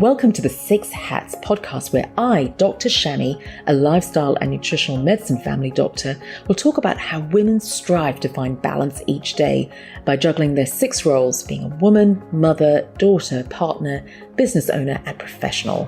Welcome to the Six Hats podcast, where I, Dr. Shami, a lifestyle and nutritional medicine family doctor, will talk about how women strive to find balance each day by juggling their six roles, being a woman, mother, daughter, partner, business owner, and professional.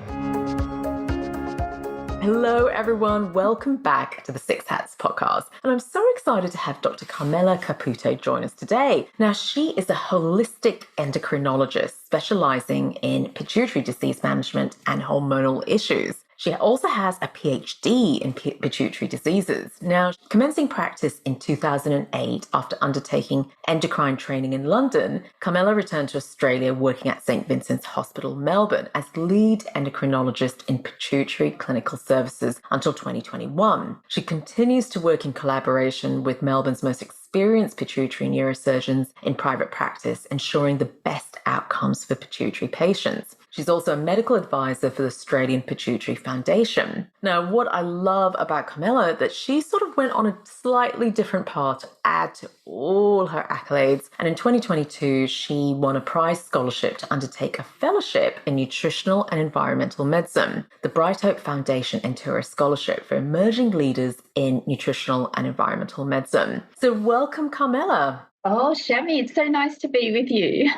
Hello everyone, welcome back to the Six Hats podcast. And I'm so excited to have Dr. Carmela Caputo join us today. Now, she is a holistic endocrinologist specializing in pituitary disease management and hormonal issues. She also has a PhD in pituitary diseases. Now, commencing practice in 2008 after undertaking endocrine training in London, Carmela returned to Australia working at St. Vincent's Hospital, Melbourne as lead endocrinologist in pituitary clinical services until 2021. She continues to work in collaboration with Melbourne's most experienced pituitary neurosurgeons in private practice, ensuring the best outcomes for pituitary patients. She's also a medical advisor for the Australian Pituitary Foundation. Now, what I love about Carmela that she sort of went on a slightly different path to add to all her accolades. And in 2022, she won a prize scholarship to undertake a fellowship in nutritional and environmental medicine. The Bright Hope Foundation entered her a scholarship for emerging leaders in nutritional and environmental medicine. So welcome, Carmela. Oh, Shami, it's so nice to be with you.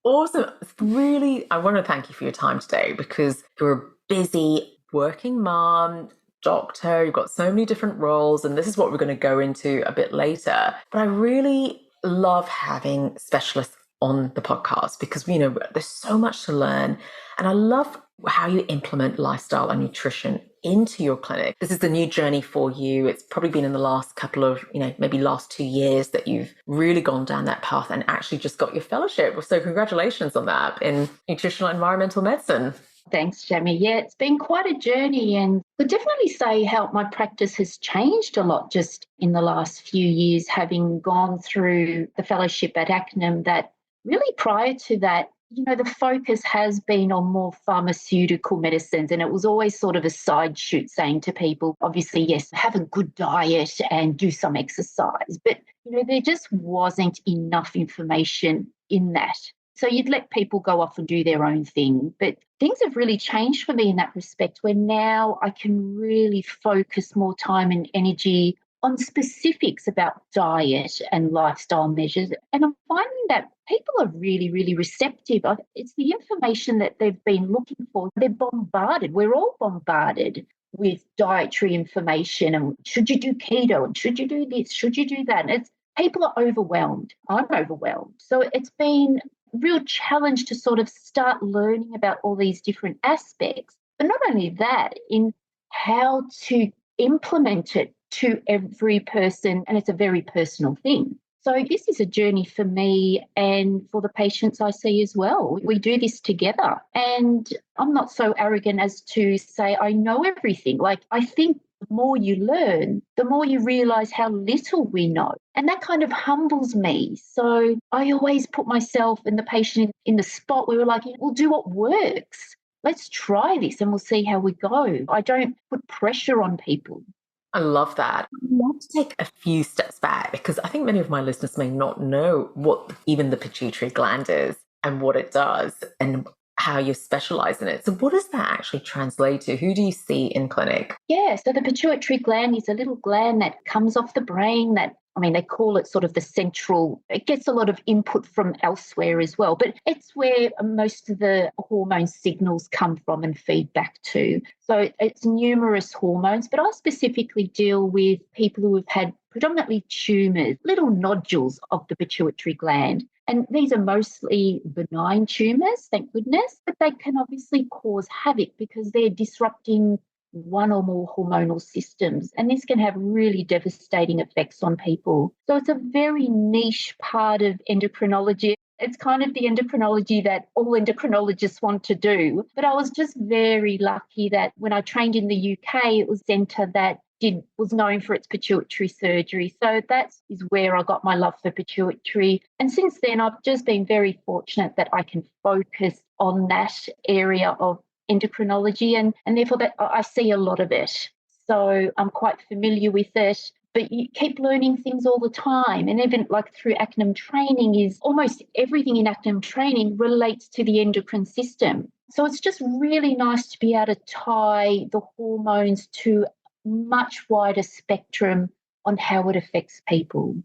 Awesome. I want to thank you for your time today because you're a busy working mom, doctor, you've got so many different roles, and this is what we're going to go into a bit later. But I really love having specialists on the podcast because, there's so much to learn. And I love how you implement lifestyle and nutrition into your clinic. This is a new journey for you. It's probably been in the last couple of, maybe last 2 years that you've really gone down that path and actually just got your fellowship. So congratulations on that in nutritional and environmental medicine. Thanks, Shami. Yeah, it's been quite a journey, and I could definitely say how my practice has changed a lot just in the last few years, having gone through the fellowship at ACNM. That really prior to that, the focus has been on more pharmaceutical medicines, and it was always sort of a side shoot saying to people, obviously, yes, have a good diet and do some exercise. But, there just wasn't enough information in that. So you'd let people go off and do their own thing. But things have really changed for me in that respect, where now I can really focus more time and energy on specifics about diet and lifestyle measures. And I'm finding that people are really, really receptive. It's the information that they've been looking for. They're bombarded. We're all bombarded with dietary information. And should you do keto? And should you do this? Should you do that? And people are overwhelmed. I'm overwhelmed. So it's been a real challenge to sort of start learning about all these different aspects. But not only that, in how to implement it to every person, and it's a very personal thing. So this is a journey for me and for the patients I see as well. We do this together, and I'm not so arrogant as to say I know everything. Like, I think the more you learn, the more you realise how little we know, and that kind of humbles me. So I always put myself and the patient in the spot where we're like, we'll do what works. Let's try this and we'll see how we go. I don't put pressure on people. I love that. I want to take a few steps back because I think many of my listeners may not know what even the pituitary gland is and what it does and how you specialize in it. So what does that actually translate to? Who do you see in clinic? Yeah, so the pituitary gland is a little gland that comes off the brain they call it sort of the central, it gets a lot of input from elsewhere as well, but it's where most of the hormone signals come from and feed back to. So it's numerous hormones, but I specifically deal with people who have had predominantly tumours, little nodules of the pituitary gland. And these are mostly benign tumours, thank goodness, but they can obviously cause havoc because they're disrupting one or more hormonal systems, and this can have really devastating effects on people. So it's a very niche part of endocrinology. It's kind of the endocrinology that all endocrinologists want to do. But I was just very lucky that when I trained in the UK, it was a centre that was known for its pituitary surgery. So that is where I got my love for pituitary. And since then, I've just been very fortunate that I can focus on that area of endocrinology, and therefore that I see a lot of it. So I'm quite familiar with it. but you keep learning things all the time. And even like through acnim training is almost everything in acnim training relates to the endocrine system. So it's just really nice to be able to tie the hormones to much wider spectrum on how it affects people.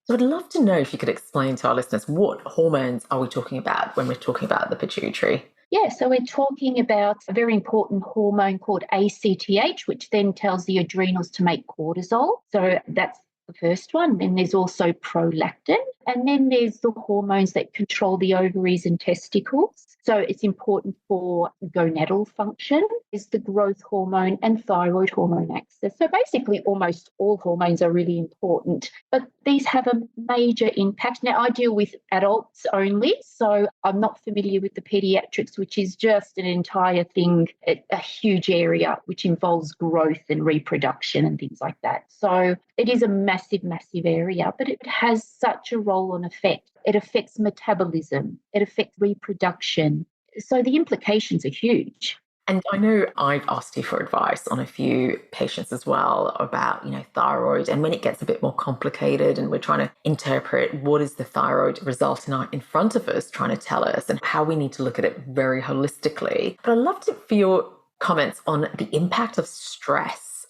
So I'd love to know if you could explain to our listeners, what hormones are we talking about when we're talking about the pituitary? Yeah, so we're talking about a very important hormone called ACTH, which then tells the adrenals to make cortisol. So that's the first one. Then there's also prolactin. And then there's the hormones that control the ovaries and testicles. So it's important for gonadal function. Is the growth hormone and thyroid hormone axis. So basically almost all hormones are really important, but these have a major impact. Now I deal with adults only, so I'm not familiar with the pediatrics, which is just an entire thing, a huge area which involves growth and reproduction and things like that. So it is a massive, massive area, but it has such a role and effect. It affects metabolism, it affects reproduction. So the implications are huge. And I know I've asked you for advice on a few patients as well about, thyroid. And when it gets a bit more complicated and we're trying to interpret what is the thyroid result in front of us trying to tell us, and how we need to look at it very holistically. But I'd love for your comments on the impact of stress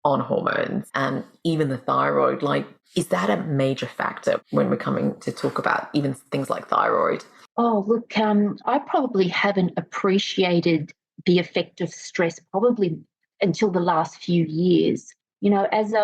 on hormones and even the thyroid. Like, is that a major factor when we're coming to talk about even things like thyroid? Oh, look, I probably haven't appreciated the effect of stress probably until the last few years. As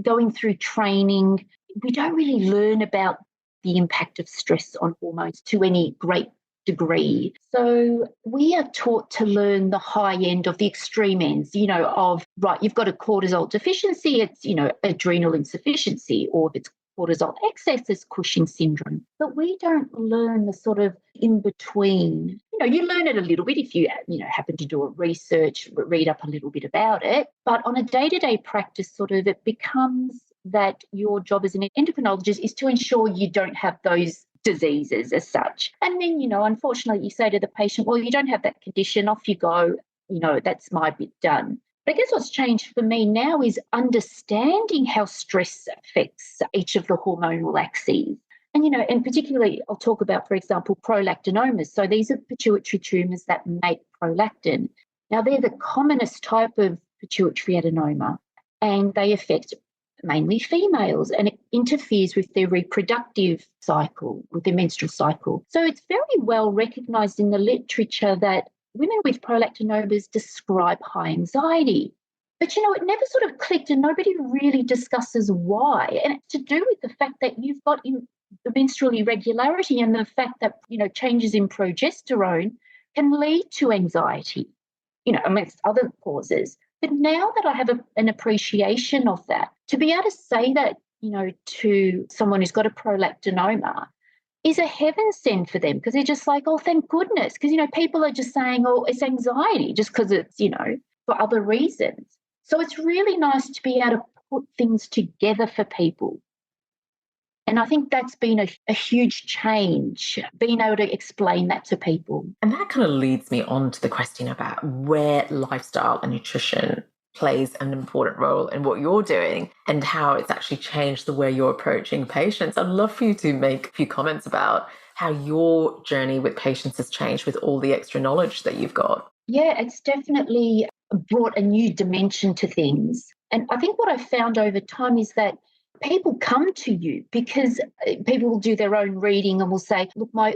going through training, we don't really learn about the impact of stress on hormones to any great degree. So we are taught to learn the high end of the extreme ends, of, right, you've got a cortisol deficiency, it's, adrenal insufficiency, or if it's cortisol excess is Cushing's syndrome. But we don't learn the sort of in between. You learn it a little bit if you happen to do a research, read up a little bit about it. But on a day-to-day practice, sort of, it becomes that your job as an endocrinologist is to ensure you don't have those diseases as such. And then, unfortunately, you say to the patient, well, you don't have that condition, off you go. That's my bit done. But I guess what's changed for me now is understanding how stress affects each of the hormonal axes. And particularly I'll talk about, for example, prolactinomas. So these are pituitary tumours that make prolactin. Now, they're the commonest type of pituitary adenoma, and they affect mainly females, and it interferes with their reproductive cycle, with their menstrual cycle. So it's very well recognised in the literature that women with prolactinomas describe high anxiety. But, it never sort of clicked, and nobody really discusses why. And it's to do with the fact that you've got the menstrual irregularity and the fact that, changes in progesterone can lead to anxiety, amongst other causes. But now that I have an appreciation of that, to be able to say that, to someone who's got a prolactinoma is a heaven send for them, because they're just like, oh, thank goodness. Because, people are just saying, oh, it's anxiety just because it's, for other reasons. So it's really nice to be able to put things together for people. And I think that's been a huge change, being able to explain that to people. And that kind of leads me on to the question about where lifestyle and nutrition plays an important role in what you're doing and how it's actually changed the way you're approaching patients. I'd love for you to make a few comments about how your journey with patients has changed with all the extra knowledge that you've got. Yeah, it's definitely brought a new dimension to things. And I think what I've found over time is that people come to you because people will do their own reading and will say, look, my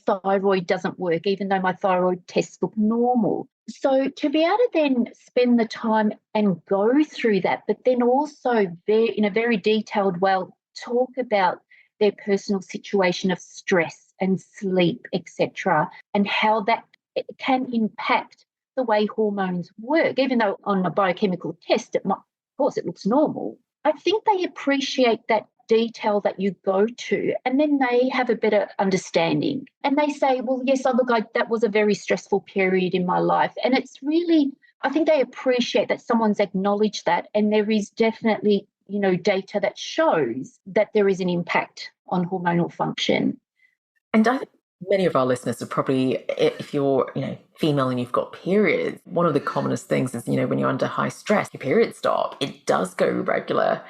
thyroid doesn't work, even though my thyroid tests look normal. So to be able to then spend the time and go through that, but then also in a very detailed way, talk about their personal situation of stress and sleep, etc., and how that can impact the way hormones work, even though on a biochemical test, of course, it looks normal. I think they appreciate that detail that you go to, and then they have a better understanding. And they say, well, yes, that was a very stressful period in my life. And it's really, I think they appreciate that someone's acknowledged that, and there is definitely, data that shows that there is an impact on hormonal function. And Many of our listeners are probably, if you're, female and you've got periods, one of the commonest things is, when you're under high stress, your periods stop. It does go irregular.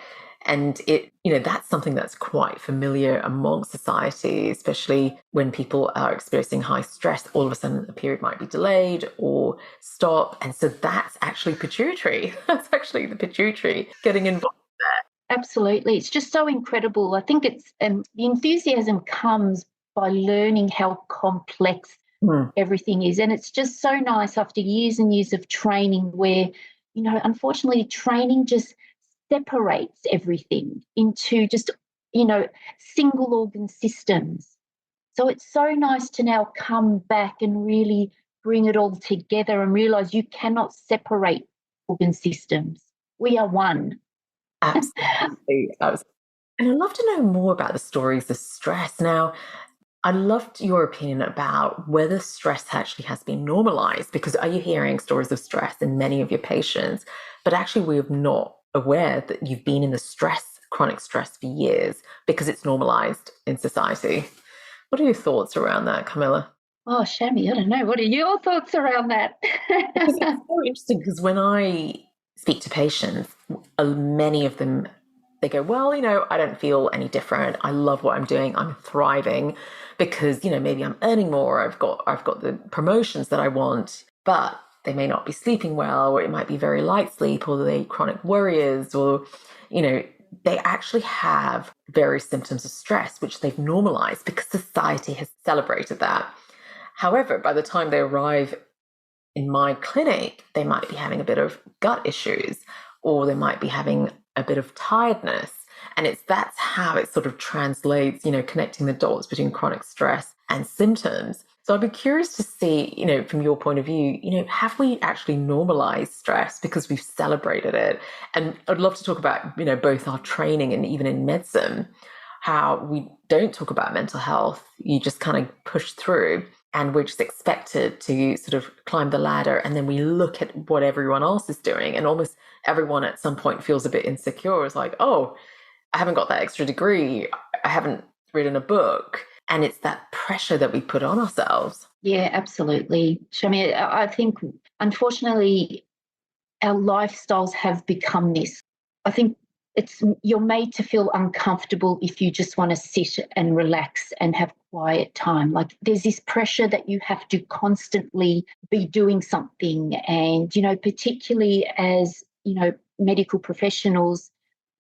And that's something that's quite familiar among society, especially when people are experiencing high stress. All of a sudden, the period might be delayed or stop. And so that's actually pituitary. That's actually the pituitary getting involved there. Absolutely. It's just so incredible. I think it's the enthusiasm comes by learning how complex everything is. And it's just so nice after years and years of training where, unfortunately, training just separates everything into just, single organ systems. So it's so nice to now come back and really bring it all together and realize you cannot separate organ systems. We are one. Absolutely. And I'd love to know more about the stories of stress. Now, I'd love your opinion about whether stress actually has been normalized, because are you hearing stories of stress in many of your patients, but actually we're not aware that you've been in the chronic stress for years because it's normalized in society. What are your thoughts around that, Carmela? Oh, Shami, I don't know. What are your thoughts around that? Because it's so interesting, because when I speak to patients, many of them, they go, well, I don't feel any different. I love what I'm doing. I'm thriving because, maybe I'm earning more. I've got the promotions that I want, but they may not be sleeping well, or it might be very light sleep, or they're chronic worriers, or, they actually have various symptoms of stress, which they've normalized because society has celebrated that. However, by the time they arrive in my clinic, they might be having a bit of gut issues, or they might be having a bit of tiredness. And that's how it sort of translates, connecting the dots between chronic stress and symptoms. So I'd be curious to see, from your point of view, have we actually normalized stress because we've celebrated it? And I'd love to talk about, both our training and even in medicine, how we don't talk about mental health. You just kind of push through, and we're just expected to sort of climb the ladder. And then we look at what everyone else is doing, and almost everyone at some point feels a bit insecure. It's like, oh, I haven't got that extra degree. I haven't written a book. And it's that pressure that we put on ourselves. Yeah, absolutely. Shami, I think, unfortunately, our lifestyles have become this. I think you're made to feel uncomfortable if you just want to sit and relax and have quiet time. Like, there's this pressure that you have to constantly be doing something. And, particularly as, medical professionals,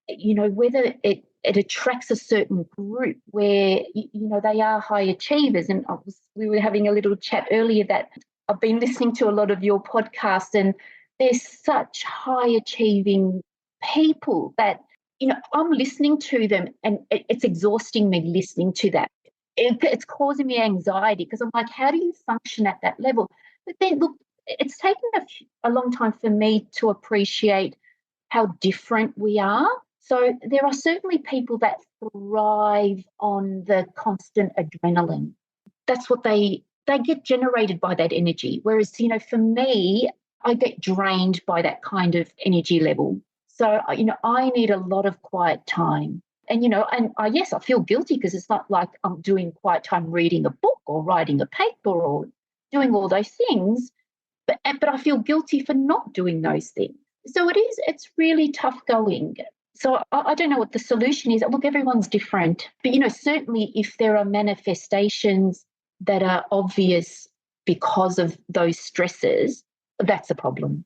whether it attracts a certain group where, they are high achievers. And we were having a little chat earlier that I've been listening to a lot of your podcasts, and there's such high achieving people that, I'm listening to them, and it's exhausting me listening to that. It's causing me anxiety because I'm like, how do you function at that level? But then, look, it's taken a long time for me to appreciate how different we are. So there are certainly people that thrive on the constant adrenaline. That's what they get generated by that energy. Whereas, for me, I get drained by that kind of energy level. So, I need a lot of quiet time. And, yes, I feel guilty because it's not like I'm doing quiet time reading a book or writing a paper or doing all those things. But I feel guilty for not doing those things. So it's really tough going. So I don't know what the solution is. Look, everyone's different. But, certainly if there are manifestations that are obvious because of those stresses, that's a problem.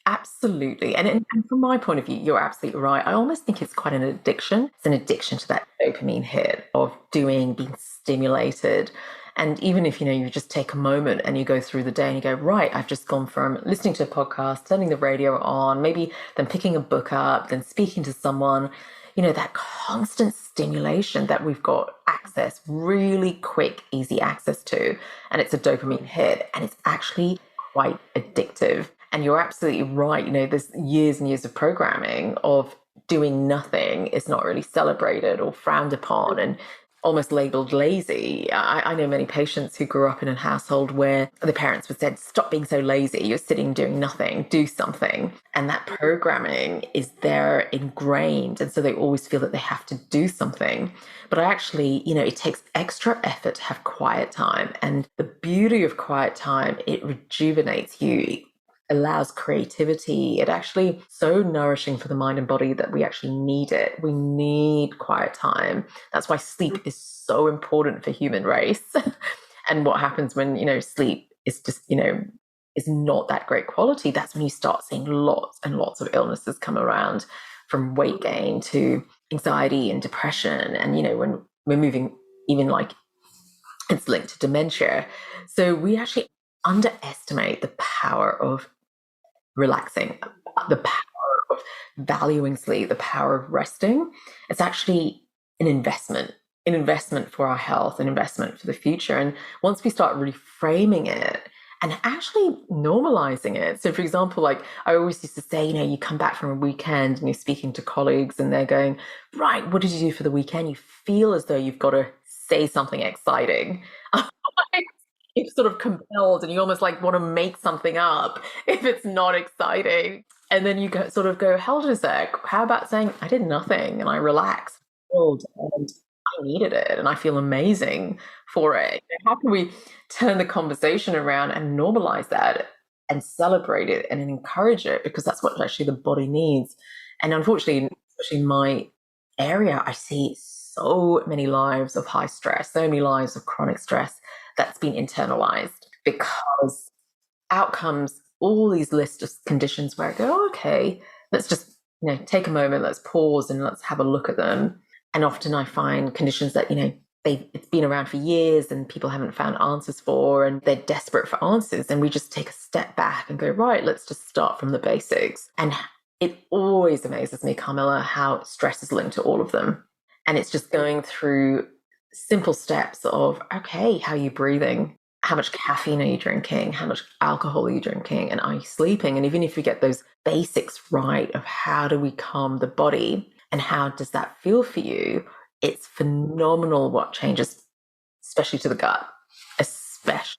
Absolutely. And from my point of view, you're absolutely right. I almost think it's quite an addiction. It's an addiction to that dopamine hit of being stimulated. And even if, you just take a moment and you go through the day and you go, right, I've just gone from listening to a podcast, turning the radio on, maybe then picking a book up, then speaking to someone, that constant stimulation that we've got access, really quick, easy access to. And it's a dopamine hit, and it's actually quite addictive. And you're absolutely right. There's years and years of programming of doing nothing is not really celebrated or frowned upon. And almost labeled lazy. I know many patients who grew up in a household where the parents would say, stop being so lazy, you're sitting doing nothing, do something. And that programming is there ingrained. And so they always feel that they have to do something. But actually, it takes extra effort to have quiet time. And the beauty of quiet time, it rejuvenates you, allows creativity. It actually so nourishing for the mind and body that we actually need it. We need quiet time. That's why sleep is so important for human race. And what happens when, sleep is just, is not that great quality, that's when you start seeing lots and lots of illnesses come around, from weight gain to anxiety and depression. And, when we're moving, even like it's linked to dementia. So we actually underestimate the power of relaxing, the power of valuing sleep, the power of resting. It's actually an investment for our health, an investment for the future. And once we start reframing it and actually normalizing it. So for example, like I always used to say, you come back from a weekend and you're speaking to colleagues and they're going, right, what did you do for the weekend? You feel as though you've got to say something exciting. You're sort of compelled and you almost like want to make something up if it's not exciting. And then you sort of go, hold on a sec, how about saying I did nothing and I relaxed and I needed it and I feel amazing for it. How can we turn the conversation around and normalize that and celebrate it and encourage it? Because that's what actually the body needs. And unfortunately, especially in my area, I see so many lives of high stress, so many lives of chronic stress that's been internalized, because out comes all these lists of conditions where I go, oh, okay, let's just take a moment, let's pause and let's have a look at them. And often I find conditions that it's been around for years and people haven't found answers for, and they're desperate for answers. And we just take a step back and go, right, let's just start from the basics. And it always amazes me, Carmela, how stress is linked to all of them. And it's just going through simple steps of, okay, how are you breathing? How much caffeine are you drinking? How much alcohol are you drinking? And are you sleeping? And even if we get those basics right of how do we calm the body and how does that feel for you, it's phenomenal what changes, especially to the gut, especially.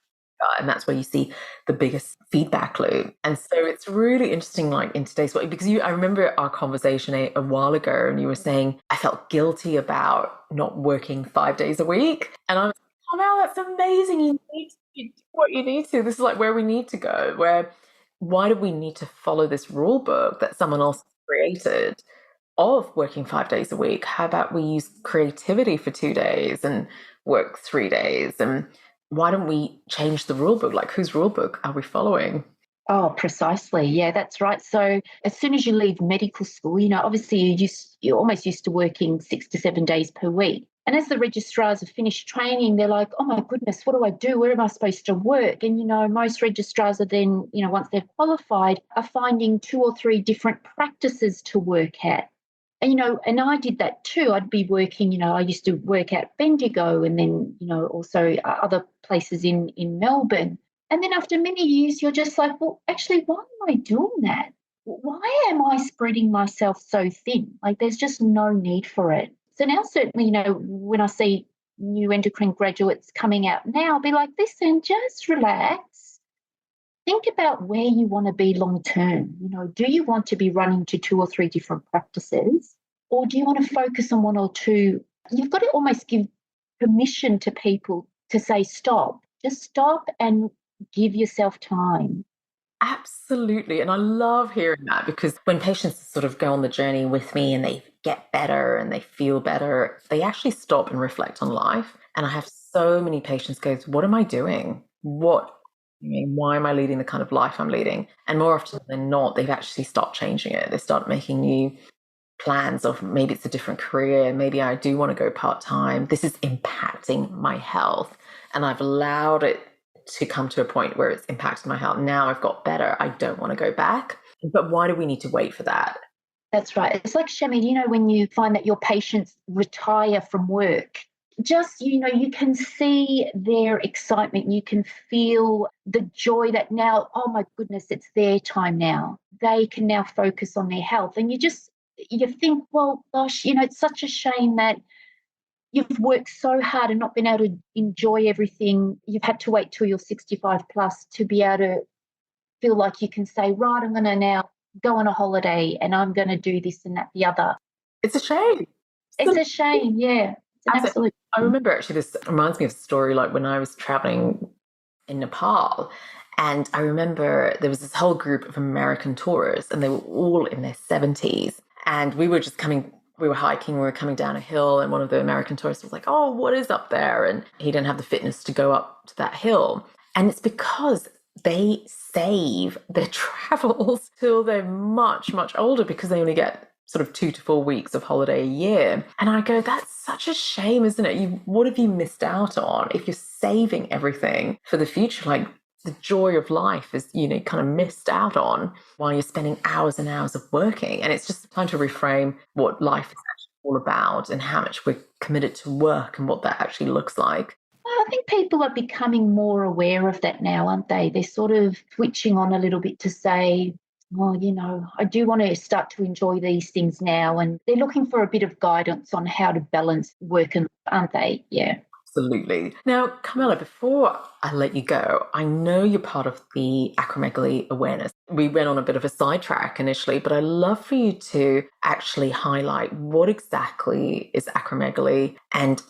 And that's where you see the biggest feedback loop. And so it's really interesting, like in today's world, because I remember our conversation a while ago, and you were saying, I felt guilty about not working 5 days a week. And I was like, oh, wow, that's amazing. You need to do what you need to. This is like where we need to go. Why do we need to follow this rule book that someone else created of working 5 days a week? How about we use creativity for 2 days and work 3 days? And why don't we change the rule book? Like, whose rule book are we following? Oh, precisely. Yeah, that's right. So as soon as you leave medical school, obviously you're almost used to working 6 to 7 days per week. And as the registrars have finished training, they're like, oh my goodness, what do I do? Where am I supposed to work? And, most registrars are then, once they're qualified, are finding 2 or 3 different practices to work at. And, and I did that too. I'd be working, I used to work at Bendigo and then, also other places in Melbourne. And then after many years, you're just like, well, actually, why am I doing that? Why am I spreading myself so thin? Like, there's just no need for it. So now, certainly, when I see new endocrine graduates coming out now, I'll be like, listen, just relax. Think about where you want to be long term. Do you want to be running to 2 or 3 different practices, or do you want to focus on 1 or 2? You've got to almost give permission to people to say, stop, just stop and give yourself time. Absolutely. And I love hearing that, because when patients sort of go on the journey with me and they get better and they feel better, they actually stop and reflect on life. And I have so many patients go, what am I doing? Why am I leading the kind of life I'm leading? And more often than not, they've actually stopped changing it. They start making new plans of, maybe it's a different career. Maybe I do want to go part-time. This is impacting my health. And I've allowed it to come to a point where it's impacted my health. Now I've got better. I don't want to go back. But why do we need to wait for that? That's right. It's like, Shami, when you find that your patients retire from work, just, you can see their excitement. You can feel the joy that now, oh my goodness, it's their time now. They can now focus on their health. And you think, well, gosh, it's such a shame that, you've worked so hard and not been able to enjoy everything. You've had to wait till you're 65 plus to be able to feel like you can say, right, I'm going to now go on a holiday and I'm going to do this and that, the other. It's a shame. It's a shame, yeah. It's an absolute. I remember actually, this reminds me of a story like when I was traveling in Nepal. And I remember there was this whole group of American tourists, and they were all in their 70s. And we were hiking, we were coming down a hill, and one of the American tourists was like, oh, what is up there? And he didn't have the fitness to go up to that hill. And it's because they save their travels till they're much, much older, because they only get sort of 2 to 4 weeks of holiday a year. And I go, that's such a shame, isn't it? What have you missed out on if you're saving everything for the future? Like, the joy of life is, kind of missed out on while you're spending hours and hours of working. And it's just time to reframe what life is actually all about and how much we're committed to work and what that actually looks like. I think people are becoming more aware of that now, aren't they? They're sort of switching on a little bit to say, oh, I do want to start to enjoy these things now. And they're looking for a bit of guidance on how to balance work and life, aren't they? Yeah. Absolutely. Now, Carmela, before I let you go, I know you're part of the acromegaly awareness. We went on a bit of a sidetrack initially, but I'd love for you to actually highlight what exactly is acromegaly and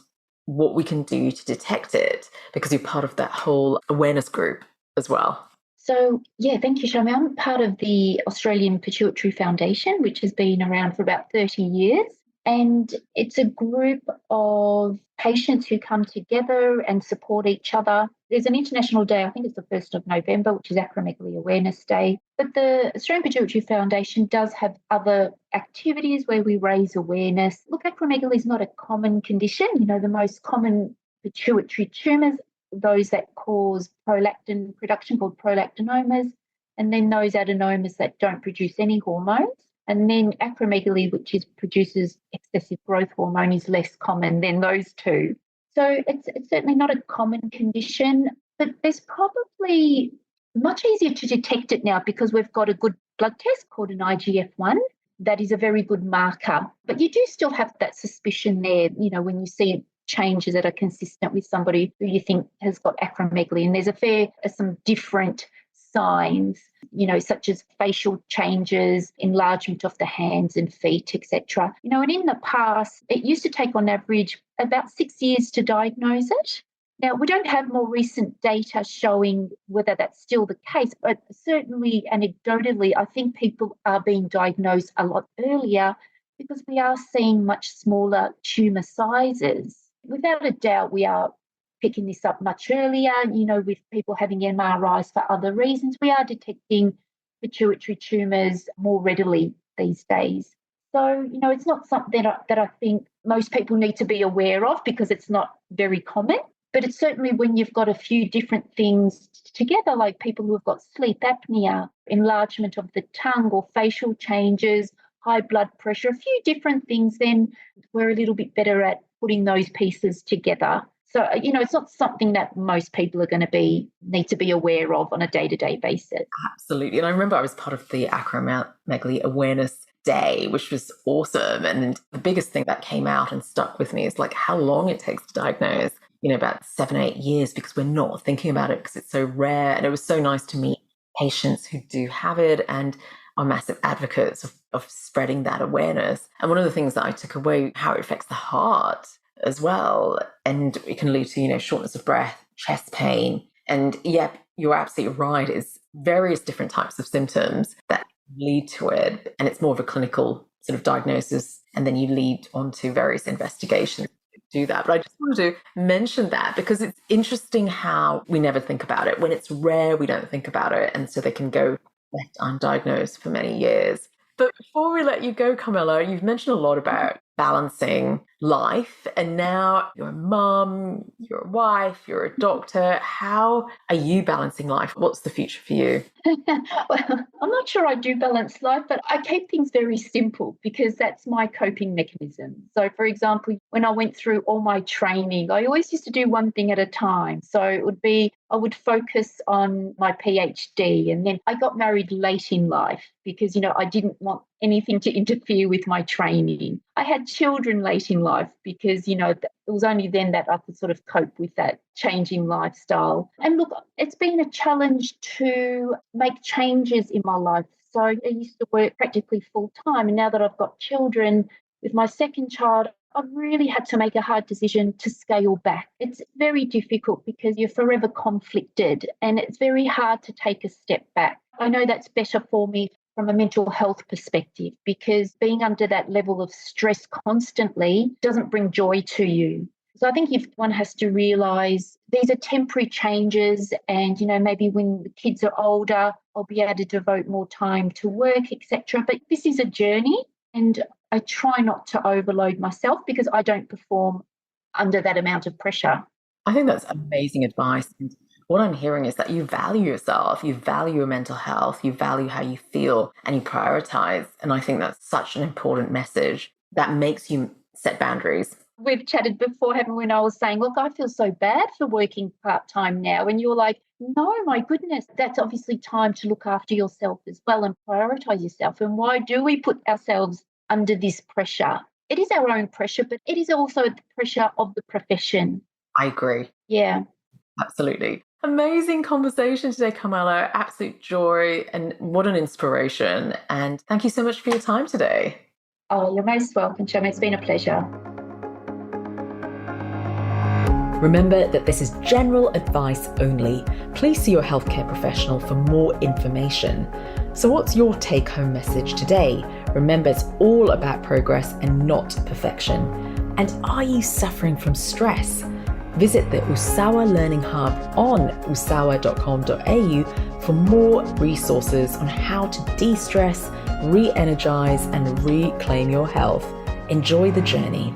what we can do to detect it, because you're part of that whole awareness group as well. So, yeah, thank you, Shami. I'm part of the Australian Pituitary Foundation, which has been around for about 30 years. And it's a group of patients who come together and support each other. There's an international day, I think it's the 1st of November, which is Acromegaly Awareness Day. But the Australian Pituitary Foundation does have other activities where we raise awareness. Look, acromegaly is not a common condition. The most common pituitary tumours, those that cause prolactin production called prolactinomas, and then those adenomas that don't produce any hormones. And then acromegaly, which produces excessive growth hormone, is less common than those two. So it's certainly not a common condition, but there's probably much easier to detect it now because we've got a good blood test called an IGF-1. That is a very good marker. But you do still have that suspicion there, when you see changes that are consistent with somebody who you think has got acromegaly. And there's some different signs, such as facial changes, enlargement of the hands and feet, etc. And in the past, it used to take on average about 6 years to diagnose it. Now, we don't have more recent data showing whether that's still the case, but certainly anecdotally, I think people are being diagnosed a lot earlier because we are seeing much smaller tumour sizes. Without a doubt, we are picking this up much earlier, with people having MRIs for other reasons. We are detecting pituitary tumours more readily these days. So, it's not something that I think most people need to be aware of because it's not very common. But it's certainly when you've got a few different things together, like people who have got sleep apnea, enlargement of the tongue or facial changes, high blood pressure, a few different things, then we're a little bit better at putting those pieces together. So, it's not something that most people are going to need to be aware of on a day-to-day basis. Absolutely. And I remember I was part of the Acromegaly Awareness Day, which was awesome. And the biggest thing that came out and stuck with me is like how long it takes to diagnose, about 7-8 years, because we're not thinking about it because it's so rare. And it was so nice to meet patients who do have it and are massive advocates of spreading that awareness. And one of the things that I took away, how it affects the heart as well. And it can lead to, shortness of breath, chest pain. And yeah, you're absolutely right. It's various different types of symptoms that lead to it. And it's more of a clinical sort of diagnosis. And then you lead on to various investigations to do that. But I just wanted to mention that because it's interesting how we never think about it. When it's rare, we don't think about it. And so they can go left undiagnosed for many years. But before we let you go, Carmela, you've mentioned a lot about balancing life, and now you're a mum, you're a wife, you're a doctor. How are you balancing life? What's the future for you? Well, I'm not sure I do balance life, but I keep things very simple because that's my coping mechanism. So, for example, when I went through all my training, I always used to do one thing at a time. So it would be, I would focus on my PhD, and then I got married late in life because, I didn't want anything to interfere with my training. I had children late in life because, it was only then that I could sort of cope with that changing lifestyle. And look, it's been a challenge to make changes in my life. So I used to work practically full time. And now that I've got children, with my second child, I've really had to make a hard decision to scale back. It's very difficult because you're forever conflicted and it's very hard to take a step back. I know that's better for me from a mental health perspective because being under that level of stress constantly doesn't bring joy to you. So I think if one has to realise these are temporary changes and, maybe when the kids are older, I'll be able to devote more time to work, etc. But this is a journey and I try not to overload myself because I don't perform under that amount of pressure. I think that's amazing advice. And what I'm hearing is that you value yourself, you value your mental health, you value how you feel, and you prioritize. And I think that's such an important message that makes you set boundaries. We've chatted before, haven't we? When I was saying, look, I feel so bad for working part-time now. And you're like, no, my goodness, that's obviously time to look after yourself as well and prioritize yourself. And why do we put ourselves under this pressure? It is our own pressure, but it is also the pressure of the profession. I agree. Yeah. Absolutely. Amazing conversation today, Carmela. Absolute joy and what an inspiration. And thank you so much for your time today. Oh, you're most welcome, Chum. It's been a pleasure. Remember that this is general advice only. Please see your healthcare professional for more information. So what's your take-home message today? Remember, it's all about progress and not perfection. And are you suffering from stress? Visit the Usawa Learning Hub on usawa.com.au for more resources on how to de-stress, re-energize, and reclaim your health. Enjoy the journey.